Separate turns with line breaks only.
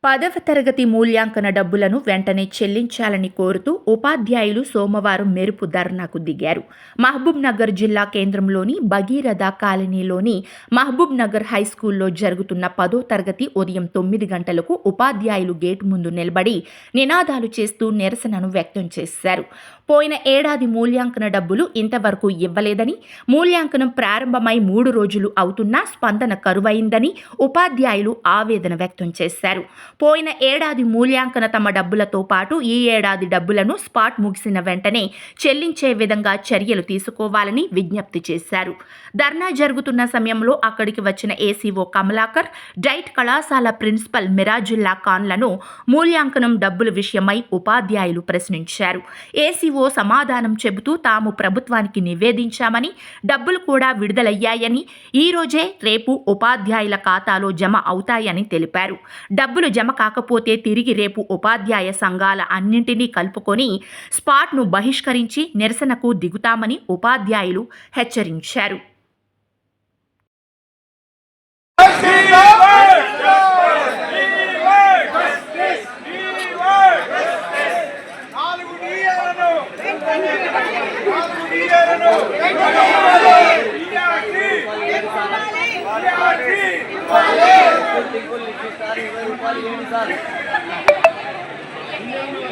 10వ తరగతి మూల్యాంకన డబ్బులను వెంటనే చెల్లించాలని కోరుతూ ఉపాధ్యాయులు సోమవారం మెరుపు ధర్నాకు దిగారు. మహబూబ్ నగర్ జిల్లా కేంద్రంలోని భగీరథ కాలనీలోని మహబూబ్ నగర్ హైస్కూల్లో జరుగుతున్న 10వ తరగతి ఉదయం 9 గంటలకు ఉపాధ్యాయులు గేటు ముందు నిలబడి నినాదాలు చేస్తూ నిరసనను వ్యక్తం చేశారు. పోయిన ఏడాది మూల్యాంకన డబ్బులు ఇంతవరకు ఇవ్వలేదని, మూల్యాంకనం ప్రారంభమై 3 రోజులు అవుతున్నా స్పందన కరువైందని ఉపాధ్యాయులు ఆవేదన వ్యక్తం చేశారు. పోయిన ఏడాది మూల్యాంకన తమ డబ్బులతో పాటు ఈ ఏడాది డబ్బులను స్పాట్ ముగిసిన వెంటనే చెల్లించే విధంగా చర్యలు తీసుకోవాలని విజ్ఞప్తి చేశారు. ధర్నా జరుగుతున్న సమయంలో అక్కడికి వచ్చిన ఏసీఓ కమలాకర్, డైట్ కళాశాల ప్రిన్సిపల్ మిరాజుల్లా ఖాన్లను మూల్యాంకనం డబ్బుల విషయమై ఉపాధ్యాయులు ప్రశ్నించారు. ఏసీఓ సమాధానం చెబుతూ తాము ప్రభుత్వానికి నివేదించామని, డబ్బులు కూడా విడుదలయ్యాయని, ఈ రోజే రేపు ఉపాధ్యాయుల ఖాతాలో జమ అవుతాయని తెలిపారు. డబ్బులు జమ కాకపోతే తిరిగి రేపు ఉపాధ్యాయ సంఘాల అన్నింటినీ కలుపుకొని స్పాట్ను బహిష్కరించి నిరసనకు దిగుతామని ఉపాధ్యాయులు హెచ్చరించారు.
Sir.